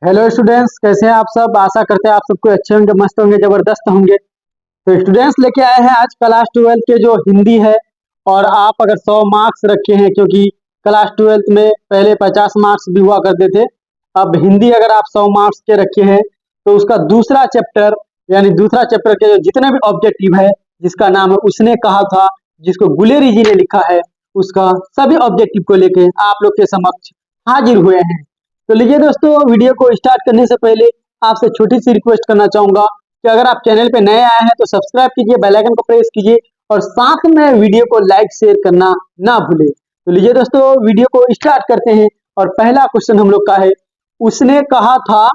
Hello students, कैसे हैं आप सब। आशा करते हैं आप सबको अच्छे होंगे, मस्त होंगे, जबरदस्त होंगे। तो स्टूडेंट्स लेके आए हैं आज क्लास 12 के जो हिंदी है। और आप अगर 100 मार्क्स रखे हैं, क्योंकि क्लास 12 में पहले 50 मार्क्स भी हुआ करते थे। अब हिंदी अगर आप 100 मार्क्स के रखे हैं तो उसका दूसरा चैप्टर, यानी दूसरा चैप्टर के जो जितने भी ऑब्जेक्टिव है, जिसका नाम है उसने कहा था, जिसको गुलेरी जी ने लिखा है, उसका सभी ऑब्जेक्टिव को लेके आप लोग के समक्ष हाजिर हुए हैं। तो लीजिए दोस्तों, वीडियो को स्टार्ट करने से पहले आपसे छोटी सी रिक्वेस्ट करना चाहूंगा कि अगर आप चैनल पे नए आए हैं तो सब्सक्राइब कीजिए, बेल आइकन को प्रेस कीजिए और साथ में वीडियो को लाइक शेयर करना ना भूले। तो लीजिए दोस्तों, वीडियो को स्टार्ट करते हैं। और पहला क्वेश्चन हम लोग का है, उसने कहा था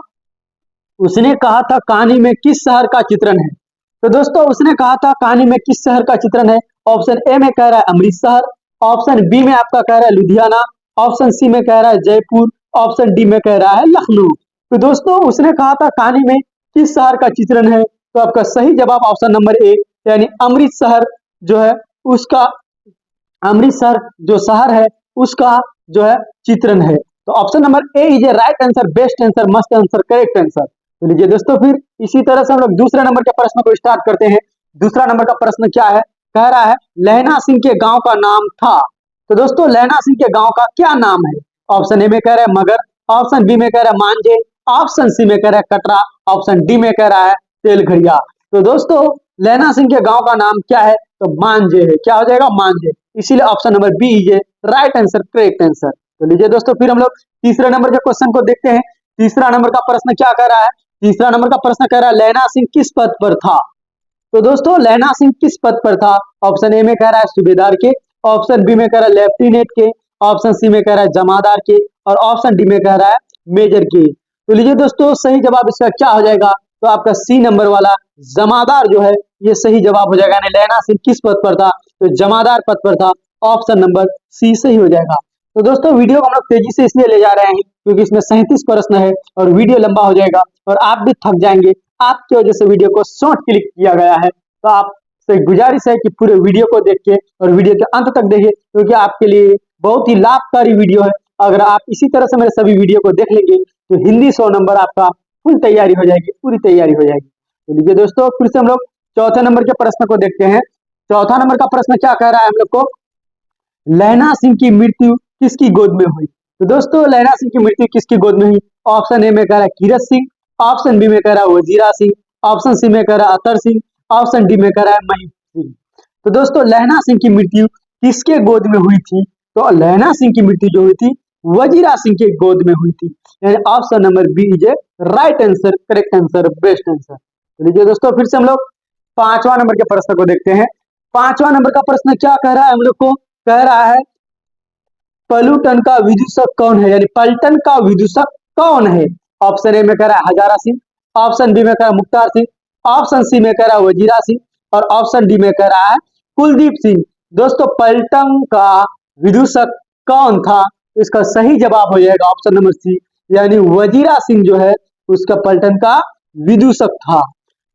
उसने कहा था कहानी में किस शहर का चित्रण है। तो दोस्तों, उसने कहा था कहानी में किस शहर का चित्रण है। ऑप्शन ए में कह रहा है अमृतसर, ऑप्शन बी में आपका कह रहा है लुधियाना, ऑप्शन सी में कह रहा है जयपुर, ऑप्शन डी में कह रहा है लखनऊ। तो दोस्तों, उसने कहा था कहानी में किस शहर का चित्रण है, तो आपका सही जवाब ऑप्शन नंबर ए, यानी अमृतसर जो है उसका, अमृतसर जो शहर है उसका जो है चित्रण है। तो option number A is a right answer, best answer, मस्त आंसर, करेक्ट आंसर। तो लीजिए दोस्तों, फिर इसी तरह से हम लोग दूसरे नंबर के प्रश्न को स्टार्ट करते हैं। दूसरा नंबर का प्रश्न क्या है, कह रहा है लहना सिंह के गांव का नाम था। तो दोस्तों, लहना सिंह के गांव का क्या नाम है। ऑप्शन ए में कह रहा है मगर, ऑप्शन बी में कह रहा है मांझे, ऑप्शन सी में कह रहा है कटरा, ऑप्शन डी में कह रहा है तेलघड़िया। तो दोस्तों, लहना सिंह के गांव का नाम क्या है, तो मांझे है। क्या हो जाएगा, मांझे। इसीलिए option number B is a right answer, correct answer. तो लीजिए दोस्तों, फिर हम लोग तीसरे नंबर के क्वेश्चन को देखते हैं। तीसरा नंबर का प्रश्न क्या कह रहा है, तीसरा नंबर का प्रश्न कह रहा है लहना सिंह किस पद पर था। तो दोस्तों, लहना सिंह किस पद पर था। ऑप्शन ए में कह रहा है सूबेदार के, ऑप्शन बी में कह रहा है लेफ्टिनेंट के, ऑप्शन सी में कह रहा है जमादार के, और ऑप्शन डी में कह रहा है मेजर के। तो लीजिए दोस्तों, सही जवाब इसका क्या हो जाएगा, तो आपका सी नंबर वाला जमादार जो है ये सही जवाब हो जाएगा। यानी लहना सिंह किस पद पर था, तो जमादार पद पर था। ऑप्शन नंबर सी सही हो जाएगा। तो दोस्तों, वीडियो को हम लोग तेजी से इसलिए ले जा रहे हैं क्योंकि इसमें 37 प्रश्न है और वीडियो लंबा हो जाएगा और आप भी थक जाएंगे। आपकी वजह से वीडियो को शॉर्ट क्लिक किया गया है। तो आपसे गुजारिश है कि पूरे वीडियो को देख के और वीडियो के अंत तक देखिए, क्योंकि आपके लिए बहुत ही लाभकारी वीडियो है। अगर आप इसी तरह से मेरे सभी वीडियो को देख लेंगे तो हिंदी 100 नंबर आपका फुल तैयारी हो जाएगी, पूरी तैयारी हो जाएगी। तो लीजिए दोस्तों, फिर से हम लोग चौथे नंबर के प्रश्न को देखते हैं। चौथा नंबर का प्रश्न क्या कह रहा है हम लोग को, लहना सिंह की मृत्यु किसकी गोद में हुई। तो दोस्तों, लहना सिंह की मृत्यु किसकी गोद में हुई। ऑप्शन ए में कह रहा है कीरत सिंह, ऑप्शन बी में कह रहा है वजीरा सिंह, ऑप्शन सी में कह रहा है अतर सिंह, ऑप्शन डी में कह रहा है महीप सिंह। तो दोस्तों, लहना सिंह की मृत्यु किसके गोद में हुई थी, तो लहना सिंह की मृत्यु जो हुई थी वजीरा सिंह के गोद में हुई थी। यानी option number B is a right answer, correct answer, best answer. तो लीजिए दोस्तों, फिर से हम लोग पांचवा नंबर के प्रश्न को देखते हैं। पांचवा नंबर का प्रश्न क्या कह रहा है हम लोग को, कह रहा है पलटन का विदूषक कौन है, यानी पलटन का विदूषक कौन है। ऑप्शन ए में कह रहा है हजारा सिंह, ऑप्शन बी में कह रहा है मुख्तार सिंह, ऑप्शन सी में कह रहा है वजीरा सिंह और ऑप्शन डी में कह रहा है कुलदीप सिंह। दोस्तों, पलटन का विदूषक कौन था, इसका सही जवाब हो जाएगा ऑप्शन नंबर सी, यानी वजीरा सिंह जो है उसका पलटन का विदूषक था।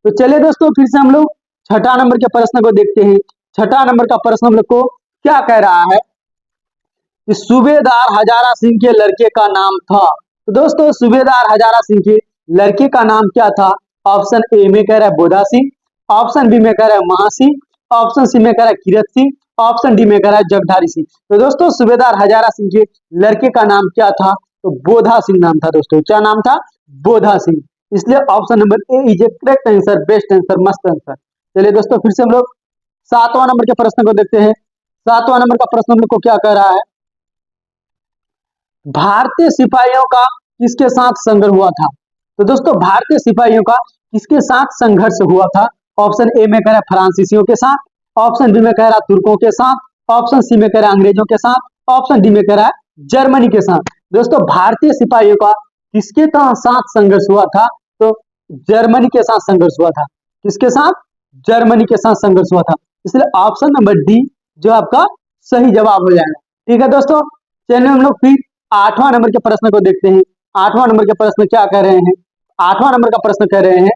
तो चलिए दोस्तों, फिर से हम लोग छठा नंबर के प्रश्न को देखते हैं। छठा नंबर का प्रश्न हम लोग को क्या कह रहा है कि सूबेदार हजारा सिंह के लड़के का नाम था। तो दोस्तों, सूबेदार हजारा सिंह के लड़के का नाम क्या था। ऑप्शन ए में कह रहा है बोधा सिंह, ऑप्शन बी में कह रहा है महासिंह, ऑप्शन सी में कह रहा है कीरत सिंह, ऑप्शन डी में कह रहा है जगधारी सिंह। तो दोस्तों, सूबेदार हजारा सिंह के लड़के का नाम क्या था, तो बोधा सिंह नाम था। दोस्तों, क्या नाम था, बोधा सिंह। इसलिए option number A is A correct answer, best answer, मस्त आंसर। चलिए दोस्तों, फिर से हम लोग सातवां नंबर के प्रश्न को देखते हैं। सातवां नंबर का प्रश्न हम लोग को क्या कह रहा है, भारतीय सिपाहियों का किसके साथ संघर्ष हुआ था। तो दोस्तों, भारतीय सिपाहियों का किसके साथ संघर्ष हुआ था। ऑप्शन ए में कह रहा है फ्रांसीसियों के साथ, ऑप्शन बी में कह रहा है तुर्कों के साथ, ऑप्शन सी में कह रहा है अंग्रेजों के साथ, ऑप्शन डी में कह रहा है जर्मनी के साथ। दोस्तों, भारतीय सिपाहियों का किसके साथ संघर्ष हुआ था, तो जर्मनी के साथ संघर्ष हुआ था। किसके साथ, जर्मनी के साथ संघर्ष हुआ था। इसलिए ऑप्शन नंबर डी जो आपका सही जवाब हो जाएगा। ठीक है दोस्तों, चलिए हम लोग फिर आठवां नंबर के प्रश्न को देखते हैं। आठवां नंबर के प्रश्न क्या कह रहे हैं, आठवां नंबर का प्रश्न कह रहे हैं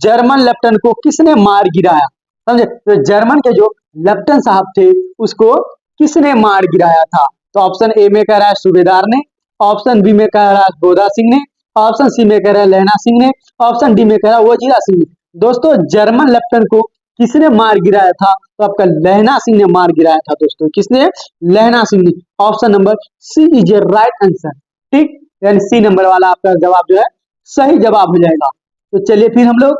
जर्मन लेफ्टिनेंट को किसने मार गिराया। समझे, तो जर्मन के जो लेफ्टिनेंट साहब थे उसको किसने मार गिराया था। तो ऑप्शन ए में कह रहा है सूबेदार ने, ऑप्शन बी में कह रहा है बोधा सिंह ने, ऑप्शन सी में कह रहा है लहना सिंह ने, ऑप्शन डी में कह रहा है वजीरा सिंह ने। दोस्तों जर्मन लेफ्टिनेंट को किसने मार गिराया था? तो आपका लहना सिंह ने मार गिराया था दोस्तों। किसने? लहना सिंह ने। Option number C is a right answer. ठीक, यानी सी नंबर वाला आपका जवाब जो है सही जवाब हो जाएगा। तो चलिए फिर हम लोग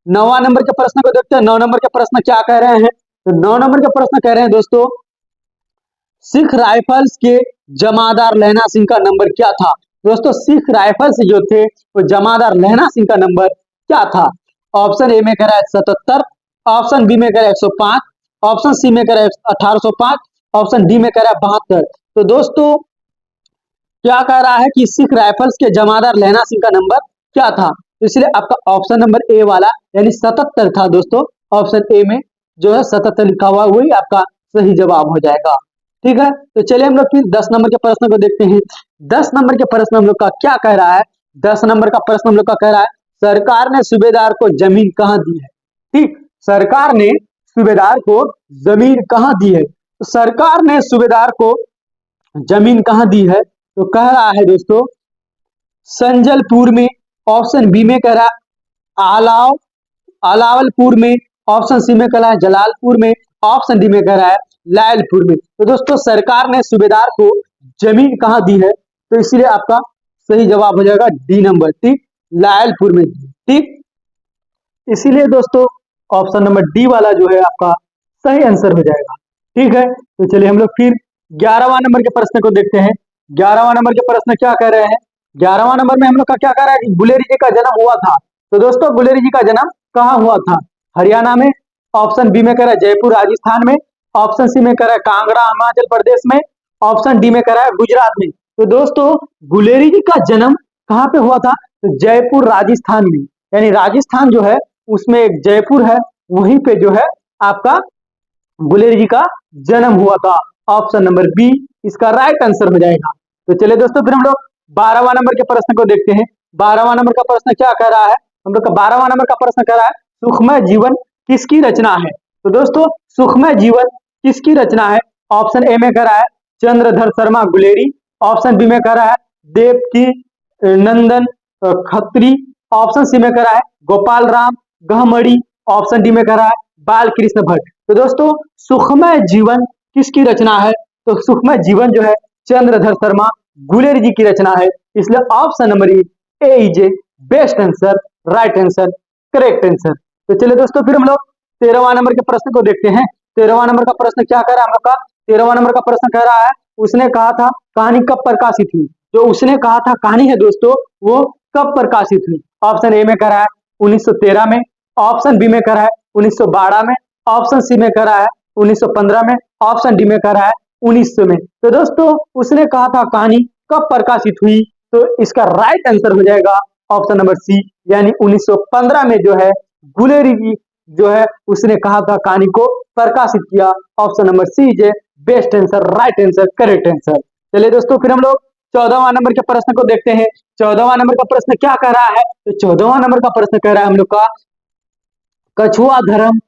9वां नंबर के प्रश्न को देखते हैं। 9 नंबर के प्रश्न क्या कह रहे हैं? तो 9 नंबर के प्रश्न कह रहे हैं दोस्तों, सिख राइफल्स के जमादार लहना सिंह का नंबर क्या था? दोस्तों सिख राइफल्स जो थे वो जमादार लहना सिंह का नंबर क्या था? ऑप्शन ए में कह रहा है 77, ऑप्शन बी में कह रहा है 105, ऑप्शन सी में कह रहा है 1805, ऑप्शन डी में कह रहा है 72। तो दोस्तों क्या कह रहा है कि सिख राइफल्स के जमादार लहना सिंह का नंबर क्या था? तो इसलिए आपका ऑप्शन नंबर ए वाला यानी 77 था दोस्तों। ऑप्शन ए में जो है 77 लिखा हुआ वही आपका सही जवाब हो जाएगा। ठीक है, तो चलिए हम लोग फिर 10 नंबर के प्रश्न को देखते हैं। 10 नंबर के प्रश्न हम लोग का क्या कह रहा है? 10 नंबर का प्रश्न हम लोग का कह रहा है, सरकार ने सूबेदार को जमीन कहाँ दी है? ठीक, सरकार ने सूबेदार को जमीन कहाँ दी है? तो सरकार ने सूबेदार को जमीन कहाँ दी है? तो कह रहा है दोस्तों संजलपुर में, ऑप्शन बी में कह रहा है अलावलपुर में, ऑप्शन सी में कह रहा है जलालपुर में, ऑप्शन डी में कह रहा है लायलपुर में। तो दोस्तों सरकार ने सूबेदार को जमीन कहाँ दी है? तो इसलिए आपका सही जवाब हो जाएगा डी नंबर। ठीक, लायलपुर में। ठीक, इसीलिए दोस्तों ऑप्शन नंबर डी वाला जो है आपका सही आंसर हो जाएगा। ठीक है, तो चलिए हम लोग फिर 11वां नंबर के प्रश्न को देखते हैं। 11वां नंबर के प्रश्न क्या कह रहे हैं? 11वां नंबर में हम लोग का क्या कह रहा है कि गुलेरी जी का जन्म हुआ था। तो दोस्तों गुलेरी जी का जन्म कहाँ हुआ था? हरियाणा में, ऑप्शन बी में कह रहा है जयपुर राजस्थान में, ऑप्शन सी में कह रहा है कांगड़ा हिमाचल प्रदेश में, ऑप्शन डी में कह रहा है गुजरात में। तो दोस्तों गुलेरी जी का जन्म कहाँ पे हुआ था? तो जयपुर राजस्थान में, यानी राजस्थान जो है उसमें एक जयपुर है, वहीं पे जो है आपका गुलेरी जी का जन्म हुआ था। ऑप्शन नंबर बी इसका राइट आंसर हो जाएगा। तो चलिए दोस्तों फिर हम लोग 12वां नंबर के प्रश्न को देखते हैं। 12वां नंबर का प्रश्न क्या कह रहा है? हम लोग का 12वां नंबर का प्रश्न कह रहा है सुखमय जीवन किसकी रचना है? तो दोस्तों सुखमय जीवन किसकी रचना है? ऑप्शन ए में कह रहा है चंद्रधर शर्मा गुलेरी, ऑप्शन बी में कह रहा है देवकी नंदन खत्री, ऑप्शन सी में कह रहा है गोपाल राम गहमड़ी, ऑप्शन डी में कह रहा है बाल कृष्ण भट्ट। तो दोस्तों सुखमय जीवन किसकी रचना है? तो सुखमय जीवन जो है चंद्रधर शर्मा गुलेरी जी की रचना है। इसलिए option number A is a best answer, right answer, correct answer. तो चलिए दोस्तों फिर हम लोग 13वां नंबर के प्रश्न को देखते हैं। 13वां नंबर का प्रश्न क्या कह रहा है हम लोग का? 13वां नंबर का प्रश्न कह रहा है उसने कहा था कहानी कब प्रकाशित हुई? जो उसने कहा था कहानी है दोस्तों वो कब प्रकाशित हुई? ऑप्शन ए में कह रहा है 1913 में, ऑप्शन बी में कह रहा है 1912 में, ऑप्शन सी में कह रहा है 1915 में, ऑप्शन डी में कह रहा है 1900 में। तो दोस्तों उसने कहा था कहानी कब प्रकाशित हुई? तो इसका राइट आंसर हो जाएगा ऑप्शन नंबर सी, यानी 1915 में जो है गुलेरी जी जो है उसने कहा था कहानी को प्रकाशित किया। Option number C is best answer, right answer, correct answer. चलिए दोस्तों फिर हम लोग 14वां नंबर के प्रश्न को देखते हैं। 14वां नंबर का प्रश्न क्या कह रहा है? तो 14वां नंबर का प्रश्न कह रहा है हम लोग का कछुआ धर्म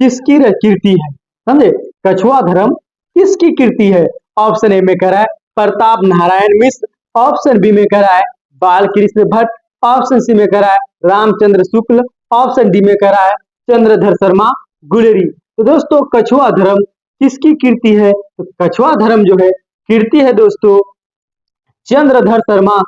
किसकी कीर्ति है? समझे, कछुआ धर्म किसकी कीर्ति है? ऑप्शन ए में कह रहा है प्रताप नारायण मिश्र, ऑप्शन बी में कह रहा है बाल कृष्ण भट्ट, ऑप्शन सी में कह रहा है रामचंद्र शुक्ल, ऑप्शन डी में कह रहा है चंद्रधर शर्मा गुलेरी। तो दोस्तों कछुआ धर्म किसकी कीर्ति है? तो कछुआ धर्म जो है कीर्ति है दोस्तों चंद्रधर शर्मा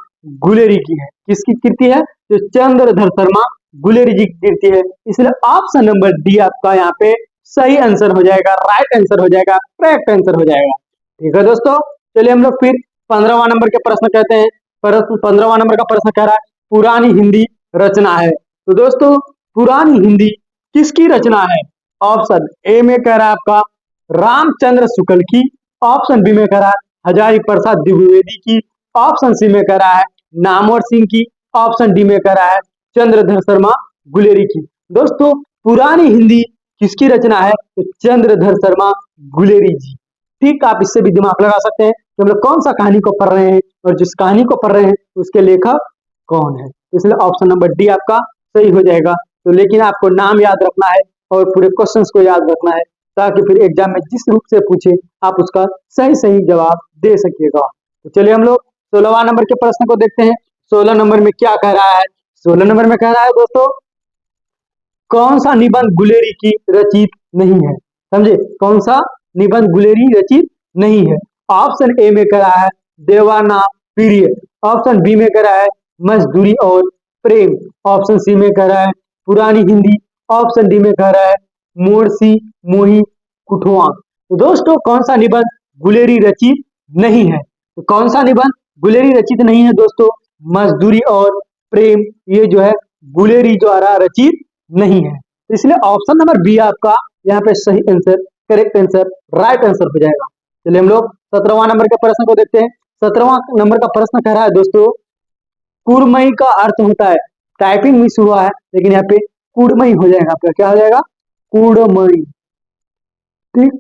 गुलेरी की है। किसकी कीर्ति है? जो चंद्रधर शर्मा गुलेरी जी की कीर्ति है। इसलिए ऑप्शन नंबर डी आपका यहाँ पे सही आंसर हो जाएगा, राइट आंसर हो जाएगा, करेक्ट आंसर हो जाएगा। ठीक है दोस्तों, चलिए हम लोग फिर 15वां नंबर के प्रश्न कहते हैं। 15वां नंबर का प्रश्न कह रहा है पुरानी हिंदी रचना है। तो दोस्तों पुरानी हिंदी किसकी रचना है? ऑप्शन ए में कह रहा है आपका रामचंद्र शुक्ल की, ऑप्शन बी में कह रहा है हजारी प्रसाद द्विवेदी की, ऑप्शन सी में कह रहा है नामवर सिंह की, ऑप्शन डी में कह रहा है चंद्रधर शर्मा गुलेरी की। दोस्तों पुरानी हिंदी किसकी रचना है? तो चंद्रधर शर्मा गुलेरी जी। ठीक, आप इससे भी दिमाग लगा सकते हैं कि हम लोग कौन सा कहानी को पढ़ रहे हैं और जिस कहानी को पढ़ रहे हैं उसके लेखक कौन है। इसलिए ऑप्शन नंबर डी आपका सही हो जाएगा। तो लेकिन आपको नाम याद रखना है और पूरे क्वेश्चंस को याद रखना है ताकि फिर एग्जाम में जिस रूप से पूछे आप उसका सही सही जवाब दे सकिएगा। तो चलिए हम लोग 16वां नंबर के प्रश्न को देखते हैं। 16 नंबर में क्या कह रहा है? 16 नंबर में कह रहा है दोस्तों, कौन सा निबंध गुलेरी की रचित नहीं है? समझे, कौन सा निबंध गुलेरी रचित नहीं है? ऑप्शन ए में कह रहा है देवाना प्रिय, ऑप्शन बी में कह रहा है मजदूरी और प्रेम, ऑप्शन सी में कह रहा है पुरानी हिंदी, ऑप्शन डी में कह रहा है मोरसी मोही कुठवा। तो दोस्तों कौन सा निबंध गुलेरी रचित नहीं है? तो कौन सा निबंध गुलेरी रचित नहीं है दोस्तों? मजदूरी और प्रेम, ये जो है गुलेरी द्वारा रचित नहीं है। इसलिए ऑप्शन नंबर बी आपका यहाँ पे सही answer, correct answer, right answer हो जाएगा। चलिए हम लोग 17वां नंबर के प्रश्न को देखते हैं। 17वां नंबर का प्रश्न कह रहा है दोस्तों, कुड़मई का अर्थ होता है, टाइपिंग मिस हुआ है लेकिन यहाँ पे कुड़मई हो जाएगा आपका, क्या हो जाएगा? कुड़मई। ठीक,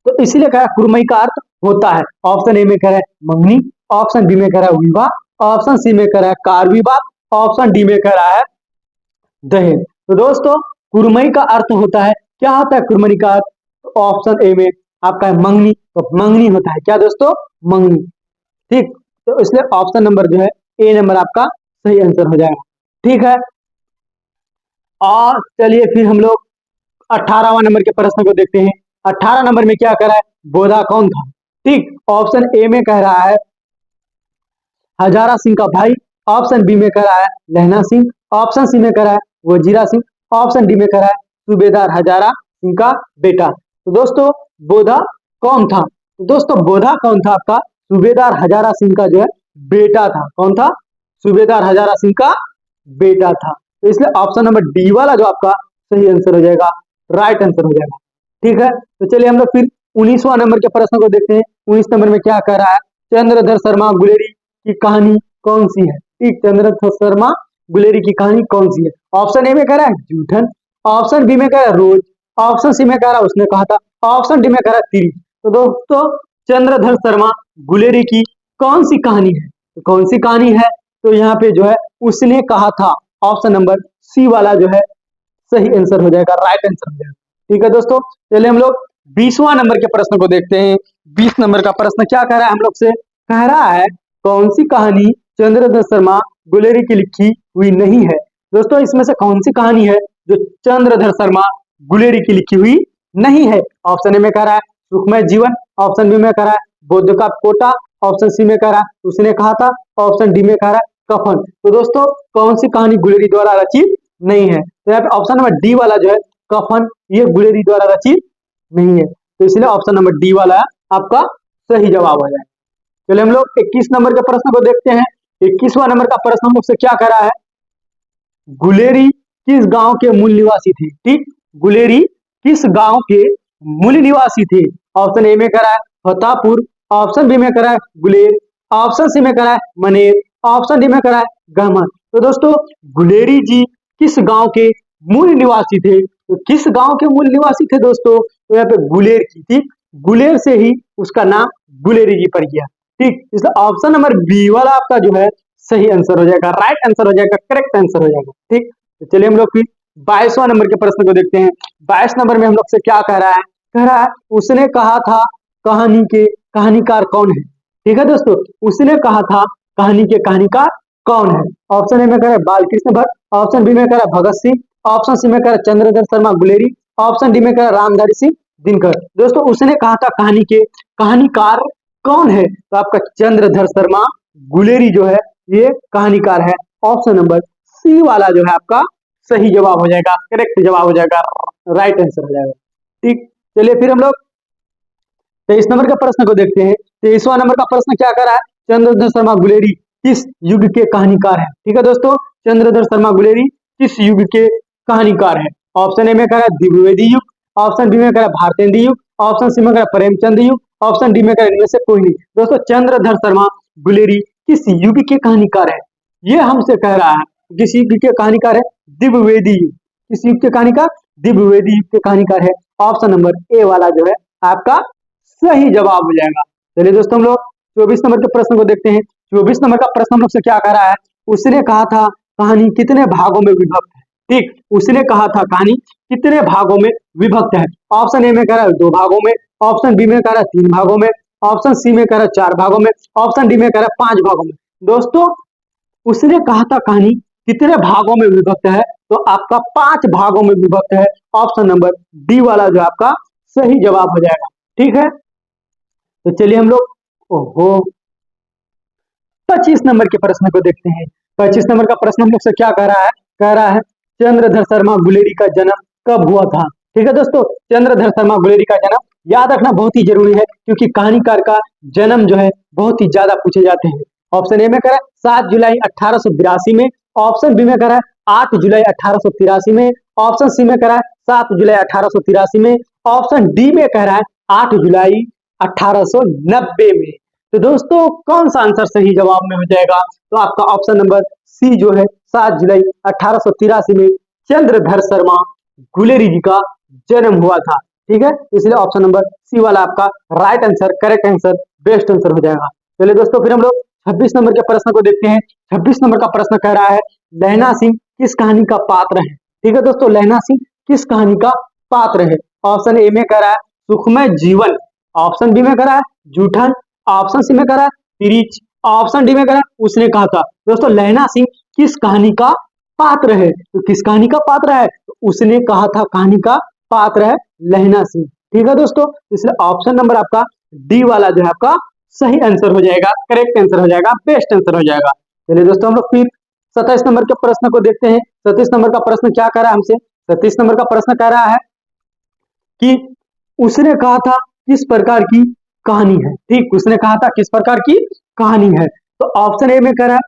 तो इसीलिए कह रहा है कुड़मई का अर्थ होता है। ऑप्शन ए में कह रहा है मंगनी, ऑप्शन बी में कह रहा है विवाह, ऑप्शन सी में कह रहा है कार विवाह, ऑप्शन डी में कह रहा है दहेज। तो दोस्तों कुड़मई का अर्थ होता है, क्या होता है कुड़मई का अर्थ? तो ऑप्शन ए में आपका है मंगनी, तो मंगनी होता है क्या दोस्तों? मंगनी। ठीक, तो इसलिए ऑप्शन नंबर जो है ए नंबर आपका सही आंसर हो जाएगा। ठीक है, और चलिए फिर हम लोग 18वां नंबर के प्रश्न को देखते हैं। 18 नंबर में क्या कह रहा है? बोधा कौन था? ठीक, ऑप्शन ए में कह रहा है हजारा सिंह का भाई, ऑप्शन बी में कह रहा है लहना सिंह, ऑप्शन सी में कह रहा है वजीरा सिंह, ऑप्शन डी में कह रहा है सूबेदार हजारा सिंह का बेटा। तो दोस्तों बोधा कौन था? तो दोस्तों बोधा कौन था? आपका सूबेदार हजारा सिंह का जो है बेटा था। कौन था? सूबेदार हजारा सिंह का बेटा था। तो इसलिए ऑप्शन नंबर डी वाला जो आपका सही आंसर हो जाएगा, राइट आंसर हो जाएगा। ठीक है, तो चलिए हम लोग फिर 19वां नंबर के प्रश्न को देखते हैं। 19 नंबर में क्या कह रहा है? चंद्रधर शर्मा गुलेरी की कहानी कौन सी है? ठीक, चंद्रधर शर्मा गुलेरी की कहानी कौन सी है? ऑप्शन ए में कह रहा है जूठन, ऑप्शन बी में कह रहा है रोज, ऑप्शन सी में कह रहा है उसने कहा था, ऑप्शन डी में कह रहा है तिरी। तो दोस्तों चंद्रधर शर्मा गुलेरी की कौन सी कहानी है? तो कौन सी कहानी है? तो यहाँ पे जो है उसने कहा था, ऑप्शन नंबर सी वाला जो है सही आंसर हो जाएगा, राइट आंसर हो जाएगा। ठीक है दोस्तों, चलिए हम लोग 20वां नंबर के प्रश्न को देखते हैं। 20 नंबर का प्रश्न क्या कह रहा है हम लोग से? कह रहा है कौन सी कहानी चंद्रधर शर्मा गुलेरी की लिखी हुई नहीं है? दोस्तों इसमें से कौन सी कहानी है जो चंद्रधर शर्मा गुलेरी की लिखी हुई नहीं है? ऑप्शन ए में कह रहा है सुखमय जीवन, ऑप्शन बी में कह रहा है बुद्ध का कोटा, ऑप्शन सी में कह रहा है उसने कहा था, ऑप्शन डी में कह रहा है कफन। तो दोस्तों कौन सी कहानी गुलेरी द्वारा रचित नहीं है? तो यहाँ पे ऑप्शन नंबर डी वाला जो है कफन, ये गुलेरी द्वारा रचित नहीं है। तो इसलिए ऑप्शन नंबर डी वाला आपका सही जवाब हो जाए। चलिए हम लोग 21 नंबर के प्रश्न को देखते हैं। 21वां नंबर का प्रश्न हम लोग से क्या कह रहा है? गुलेरी किस गांव के मूल निवासी थे? ठीक, गुलेरी किस गांव के मूल निवासी थे? ऑप्शन ए में कह रहा है फतेहपुर, ऑप्शन बी में कह रहा है गुलेर, ऑप्शन सी में कह रहा है मनेर, ऑप्शन डी में कह रहा है गहमर। तो दोस्तों गुलेरी जी किस गांव के मूल निवासी थे? तो किस गांव के मूल निवासी थे दोस्तों? तो यहाँ पे गुलेर की, ठीक, गुलेर से ही उसका नाम गुलेरी जी पड़ गया। ठीक, इसलिए ऑप्शन नंबर बी वाला आपका जो है सही आंसर हो जाएगा, राइट आंसर हो जाएगा, करेक्ट आंसर हो जाएगा। ठीक, तो चलिए हम लोग फिर 22वां नंबर के प्रश्न को देखते हैं। 22 नंबर में हम लोग से क्या कह रहा है? कह रहा है उसने कहा था कहानी के कहानीकार कौन है? ठीक है दोस्तों, उसने कहा था कहानी के कहानीकार कौन है? ऑप्शन ए में कह रहा है बालकृष्ण भट्ट, ऑप्शन बी में कह रहा है भगत सिंह, ऑप्शन सी में कह रहा है चंद्रधर शर्मा गुलेरी, ऑप्शन डी में कह रहा है रामधारी सिंह दिनकर। दोस्तों उसने कहा था कहानी के कहानीकार कौन है? तो आपका चंद्रधर शर्मा गुलेरी जो है ये कहानीकार है। ऑप्शन नंबर सी वाला जो है आपका सही जवाब हो जाएगा, करेक्ट जवाब हो जाएगा, राइट आंसर हो जाएगा। ठीक, चलिए फिर हम लोग 23 नंबर का प्रश्न को देखते हैं। 23वां नंबर का प्रश्न क्या कर रहा है? चंद्रधर शर्मा गुलेरी किस युग के कहानीकार है? ठीक है दोस्तों, चंद्रधर शर्मा गुलेरी किस युग के कहानीकार है? ऑप्शन ए में कह रहा है द्विवेदी युग, ऑप्शन बी में कह रहा है भारतेंदु युग, ऑप्शन सी में कह रहा है प्रेमचंद युग, ऑप्शन डी में कह रहा है इनमें से कोई नहीं। दोस्तों चंद्रधर शर्मा गुलेरी किस युग के कहानीकार है? ये हमसे कह रहा है किस युग के कहानीकार है? द्विवेदी युग। किस युग के कहानीकार? द्विवेदी युग के कहानीकार है। ऑप्शन नंबर ए वाला जो है आपका सही जवाब हो जाएगा। चलिए दोस्तों हम लोग 24 नंबर के प्रश्न को देखते हैं। 24 नंबर का प्रश्न हम लोग से क्या कह रहा है? उसने कहा था कहानी कितने भागों में विभक्त है? ठीक, उसने कहा था कहानी कितने भागों में विभक्त है? ऑप्शन ए में कह रहा है 2 भागों में, ऑप्शन बी में कह रहा है 3 भागों में, ऑप्शन सी में कह रहा है 4 भागों में, ऑप्शन डी में कह रहा है 5 भागों में। दोस्तों उसने कहा था कहानी कितने भागों में विभक्त है, तो आपका 5 भागों में विभक्त है। ऑप्शन नंबर डी वाला जो आपका सही जवाब हो जाएगा। ठीक है, तो चलिए हम लोग ओहो 25 नंबर के प्रश्न को देखते हैं। 25 नंबर का प्रश्न हम लोग से क्या कह रहा है चंद्रधर शर्मा गुलेरी का जन्म कब हुआ था। ठीक है दोस्तों, चंद्रधर शर्मा गुलेरी का जन्म याद रखना बहुत ही जरूरी है, क्योंकि कहानीकार का जन्म जो है बहुत ही ज्यादा पूछे जाते हैं। ऑप्शन ए में करा 7 जुलाई 1882 में, ऑप्शन बी में करा 8 जुलाई 1883 में, ऑप्शन सी में करा 7 जुलाई 1883 में, ऑप्शन डी में कह रहा है 8 जुलाई 1890 में। तो दोस्तों कौन सा आंसर सही जवाब में हो जाएगा, तो आपका ऑप्शन नंबर सी जो है 7 जुलाई 1883 में चंद्रधर शर्मा गुलेरी जी का जन्म हुआ था। ठीक है, इसलिए ऑप्शन नंबर सी वाला आपका right answer, correct answer, best answer हो जाएगा। चलिए दोस्तों फिर हम लोग 26 नंबर के प्रश्न को देखते हैं। 26 नंबर का प्रश्न कह रहा है लहना सिंह किस कहानी का पात्र है। ठीक है दोस्तों, लहना सिंह किस कहानी का पात्र है। ऑप्शन ए में कह रहा है सुखमय जीवन, ऑप्शन बी में कह रहा है जूठन, ऑप्शन सी में कह रहा है तिरिच, ऑप्शन डी में कह रहा है उसने कहा था। दोस्तों लहना सिंह किस कहानी का पात्र है, तो किस कहानी का पात्र है, तो उसने कहा था कहानी का पात्र है लहना सिंह। ठीक है दोस्तों, इसलिए ऑप्शन नंबर आपका डी वाला जो है आपका सही आंसर हो जाएगा, करेक्ट आंसर हो जाएगा, बेस्ट आंसर हो जाएगा। चलिए दोस्तों हम लोग फिर 27 नंबर के प्रश्न को देखते हैं। 27 नंबर का प्रश्न क्या कर रहा है हमसे, 27 नंबर का प्रश्न कह रहा है कि उसने कहा था किस प्रकार की कहानी है। ठीक, उसने कहा था किस प्रकार की कहानी है, तो ऑप्शन ए में कह रहा है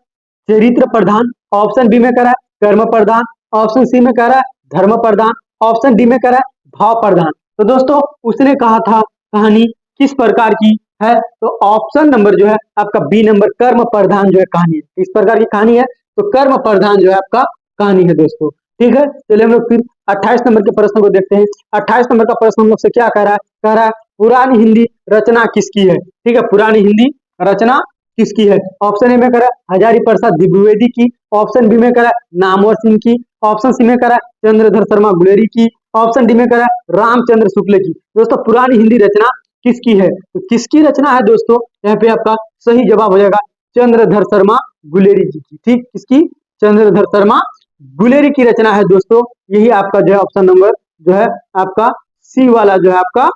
चरित्र प्रधान, ऑप्शन बी में कह रहा है कर्म प्रधान, ऑप्शन सी में कह रहा है धर्म प्रधान, ऑप्शन डी में कह रहा है भाव प्रधान। तो दोस्तों उसने कहा था कहानी किस प्रकार की है, तो ऑप्शन नंबर जो है आपका बी नंबर कर्म प्रधान जो है कहानी है। किस प्रकार की कहानी है, तो कर्म प्रधान जो है आपका कहानी है दोस्तों। ठीक है, चलिए हम लोग फिर 28 नंबर के प्रश्न को देखते हैं। 28 नंबर का प्रश्न हम लोग से क्या कह रहा है, कह रहा है पुरानी हिंदी रचना किसकी है। ठीक है, पुरानी हिंदी रचना किसकी है। ऑप्शन ए में कह रहा है हजारी प्रसाद द्विवेदी की, ऑप्शन बी में कह रहा है नामवर सिंह की, ऑप्शन सी में कह रहा है चंद्रधर शर्मा गुलेरी की, ऑप्शन डी में कह रहा है रामचंद्र शुक्ल की। दोस्तों पुरानी हिंदी रचना किसकी है, तो किसकी रचना है दोस्तों, यहाँ पे आपका सही जवाब हो जाएगा चंद्रधर शर्मा गुलेरी जी की। ठीक, किसकी, चंद्रधर शर्मा गुलेरी की रचना है दोस्तों। यही आपका जो है ऑप्शन नंबर जो है आपका सी वाला जो है आपका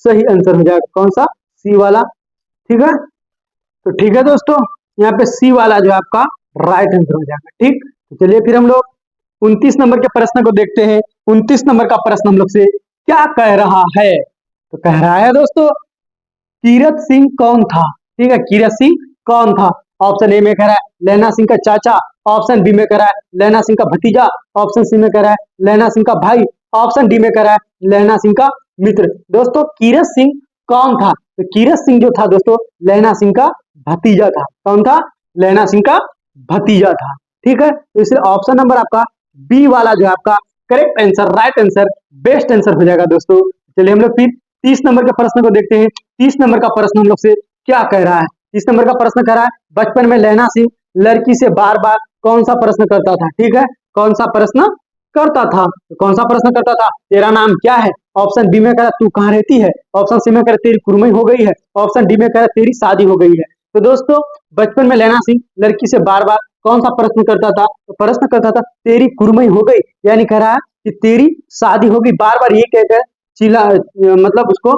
सही आंसर हो जाएगा। कौन सा, सी वाला। ठीक है, तो ठीक है दोस्तों, यहाँ पे सी वाला जो है आपका राइट आंसर हो जाएगा। ठीक, तो चलिए फिर हम लोग 29 नंबर के प्रश्न को देखते हैं। 29 नंबर का प्रश्न हम लोग से क्या कह रहा है, तो कह रहा है दोस्तों कीरत सिंह कौन था। ठीक है, कीरत सिंह कौन था। ऑप्शन ए में कह रहा है लहना सिंह का चाचा, ऑप्शन बी में कह रहा है लहना सिंह का भतीजा, ऑप्शन सी में कह रहा है लहना सिंह का भाई, ऑप्शन डी में कह रहा है लहना सिंह का मित्र। दोस्तों कीरत सिंह कौन था, तो कीरत सिंह जो था दोस्तों लहना सिंह का भतीजा था। कौन था, लहना सिंह का भतीजा था। ठीक है, तो इसलिए ऑप्शन नंबर आपका बी वाला जो है आपका correct answer, right answer, best answer हो जाएगा दोस्तों। चलिए हम लोग फिर 30 नंबर के प्रश्न को देखते हैं। 30 नंबर का प्रश्न हम लोग से क्या कह रहा है। 30 नंबर का प्रश्न कह रहा है बचपन में लहना सिंह लड़की से बार बार कौन सा प्रश्न करता था। ठीक है, कौन सा प्रश्न करता था, तो कौन सा प्रश्न करता था, तेरा नाम क्या है, ऑप्शन बी में कह रहा तू कहाँ रहती है, ऑप्शन सी में कह रहा तेरी कुर्मई हो गई है, ऑप्शन डी में कह रहा तेरी शादी हो गई है। तो दोस्तों बचपन में लहना सिंह लड़की से बार बार कौन सा प्रश्न करता था, तो प्रश्न करता था तेरी कुर्मई हो गई, यानी कह रहा है कि तेरी शादी होगी। बार बार ये कहकर चिल्ला मतलब उसको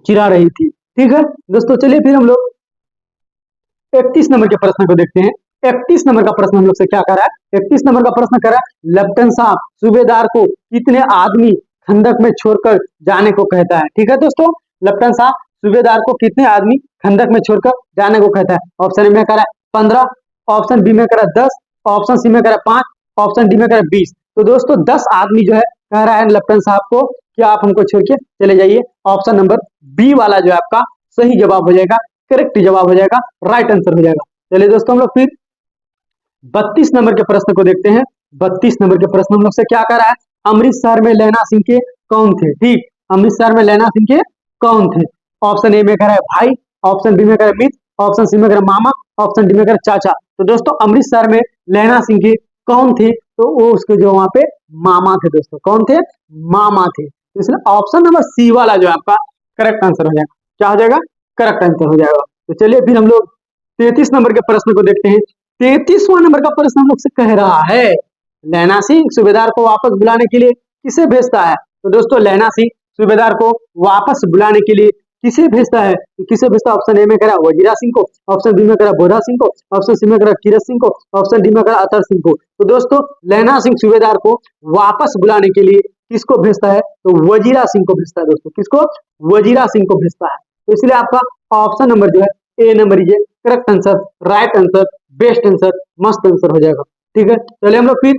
चिढ़ा रही थी। ठीक है दोस्तों, चलिए फिर हम लोग 31 नंबर के प्रश्न को देखते हैं। 31 नंबर का प्रश्न हम लोग से क्या कर रहा है, 31 नंबर का प्रश्न कर रहा है लेफ्टिनेंट साहब सूबेदार को कितने आदमी खंदक में छोड़कर जाने को कहता है। ठीक है दोस्तों, लेफ्टिनेंट साहब सूबेदार को कितने आदमी खंदक में छोड़कर जाने को कहता है। ऑप्शन में कह रहा है 15, ऑप्शन बी में कह रहा है 10, ऑप्शन सी में कह रहा है 5, ऑप्शन डी में कह रहा है 20। तो दोस्तों 10 आदमी जो है कह रहा है लेफ्टिनेंट साहब को कि आप हमको छोड़ के चले जाइए। ऑप्शन नंबर बी वाला जो है आपका सही जवाब हो जाएगा, करेक्ट जवाब हो जाएगा, राइट आंसर हो जाएगा। चलिए दोस्तों हम लोग फिर 32 नंबर के प्रश्न को देखते हैं। 32 नंबर के प्रश्न हम लोग से क्या कर रहा है, अमृतसर में लहना सिंह के कौन थे। ठीक, अमृतसर में लहना सिंह के कौन थे। ऑप्शन ए में कह रहा है भाई, ऑप्शन बी में कह रहा है मित्र, ऑप्शन सी में कह रहा है मामा, ऑप्शन डी में कह रहा है चाचा। तो दोस्तों अमृतसर में लहना सिंह के कौन थे, तो वो उसके जो वहां पे मामा थे दोस्तों। कौन थे, मामा थे। तो इसलिए ऑप्शन नंबर सी वाला जो है आपका करेक्ट आंसर हो जाएगा। क्या हो जाएगा, करेक्ट आंसर हो जाएगा। तो चलिए फिर हम लोग 33 नंबर के प्रश्न को देखते हैं। 33वां नंबर का प्रश्न हम लोग से कह रहा है, लैना सिंह सूबेदार को वापस बुलाने के लिए किसे भेजता है? तो दोस्तों लैना सिंह सूबेदार को वापस बुलाने के लिए किसे भेजता है? तो किसे भेजता है? ऑप्शन ए में करा वजीरा सिंह को, ऑप्शन बी में करा बोरा सिंह को, ऑप्शन सी में करा कीरत सिंह को, ऑप्शन डी में करा अतर सिंह को। तो दोस्तों लैना सिंह सूबेदार को वापस बुलाने के लिए किसको भेजता है? तो वजीरा सिंह को भेजता है दोस्तों। किसको? वजीरा सिंह को भेजता है। तो इसलिए आपका ऑप्शन नंबर जो है ए नंबर ये correct answer, right answer, best answer, मस्त आंसर हो जाएगा। ठीक है, चलिए हम लोग फिर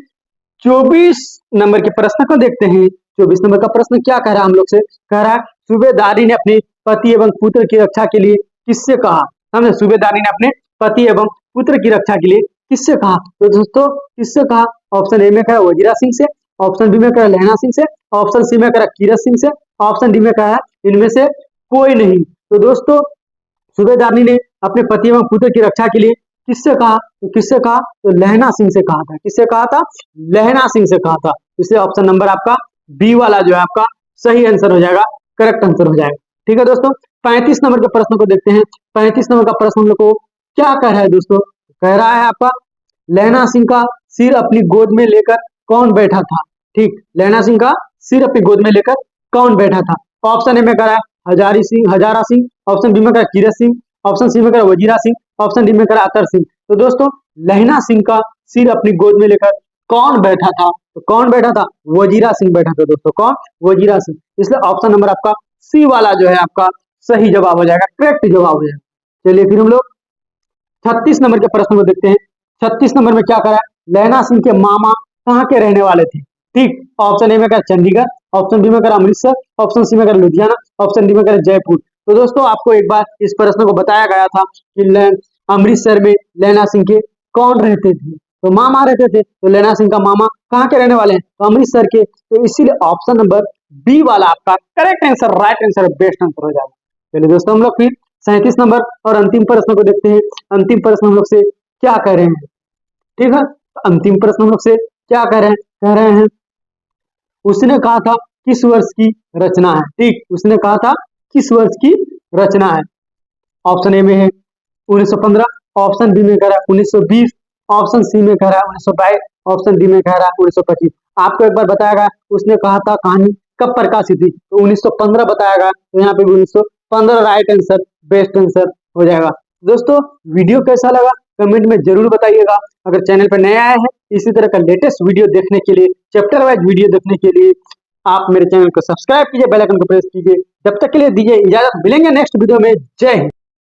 24 नंबर के प्रश्न को देखते हैं। 24 नंबर का प्रश्न क्या कह रहा है हम लोग से? कह रहा है सूबेदारी ने अपने पति एवं पुत्र की रक्षा के लिए किससे कहा? हमने सूबेदारी ने अपने पति एवं पुत्र की रक्षा के लिए किससे कहा? तो दोस्तों किससे कहा? ऑप्शन ए में कहा वजीरा सिंह से, ऑप्शन बी में कहा लैना सिंह से, ऑप्शन सी में कहा कीरत सिंह से, ऑप्शन डी में कहा इनमें से कोई नहीं। तो दोस्तों सूबेदारनी ने अपने पति एवं पुत्र की रक्षा के लिए किससे कहा? तो किससे कहा? तो लैना सिंह से कहा था। किससे कहा था? लैना सिंह से कहा था। इसलिए ऑप्शन नंबर आपका बी वाला जो है आपका सही आंसर हो जाएगा, करेक्ट आंसर हो जाएगा। ठीक है दोस्तों, 35 नंबर के प्रश्न को देखते हैं। 35 नंबर का प्रश्न हम लोग को क्या कह रहा है दोस्तों? कह रहा है आपका लैना सिंह का सिर अपनी गोद में लेकर कौन बैठा था? ठीक, लैना सिंह का सिर अपनी गोद में लेकर कौन बैठा था? ऑप्शन ए में कह रहा है हजारा सिंह, ऑप्शन बी में कह रहा कीरत सिंह, ऑप्शन सी में कह रहा वजीरा सिंह, ऑप्शन डी में कह रहा अतर सिंह। तो दोस्तों लैना सिंह का सिर अपनी गोद में लेकर कौन बैठा था? तो कौन बैठा था? वजीरा सिंह बैठा था दोस्तों। कौन? वजीरा सिंह। इसलिए ऑप्शन नंबर आपका सी वाला जो है आपका सही जवाब हो जाएगा, करेक्ट जवाब हो जाएगा। चलिए फिर हम लोग 36 नंबर के प्रश्न को देखते हैं। 36 नंबर में क्या करा है? लैना सिंह के मामा कहाँ के रहने वाले थे? ठीक, ऑप्शन ए में करा चंडीगढ़, ऑप्शन बी में करा अमृतसर, ऑप्शन सी में करा लुधियाना, ऑप्शन डी में करा जयपुर। तो दोस्तों आपको एक बार इस प्रश्न को बताया गया था कि अमृतसर में लैना सिंह के कौन रहते थे? तो मामा रहते थे। तो लैना सिंह का मामा कहाँ के रहने वाले हैं? तो अमृतसर के। तो इसीलिए ऑप्शन नंबर बी वाला आपका correct answer, right answer, best answer हो जाएगा। चलिए दोस्तों हम लोग फिर 37 नंबर और अंतिम प्रश्न को देखते हैं। अंतिम प्रश्न हम लोग से क्या कह रहे हैं? ठीक है, अंतिम प्रश्न हम लोग से क्या कह रहे हैं? कह रहे हैं उसने कहा था किस वर्ष की रचना है? ठीक, उसने कहा था किस वर्ष की रचना है? ऑप्शन ए में है 1915, ऑप्शन बी में कह रहा है 1920, ऑप्शन सी में कह रहा है 1922, ऑप्शन डी में कह रहा है 1925। आपको एक बार बताया गया उसने कहा था कहानी कब प्रकाशित हुई? तो 1915 बताया गया। तो यहाँ पे भी 1915 राइट आंसर, बेस्ट आंसर हो जाएगा। दोस्तों वीडियो कैसा लगा कमेंट में जरूर बताइएगा। अगर चैनल पर नए आए हैं इसी तरह का लेटेस्ट वीडियो देखने के लिए, चैप्टर वाइज वीडियो देखने के लिए आप मेरे चैनल को सब्सक्राइब कीजिए, बेल आइकन को प्रेस कीजिए। जब तक के लिए दीजिए इजाजत, मिलेंगे नेक्स्ट वीडियो में। जय हिंद।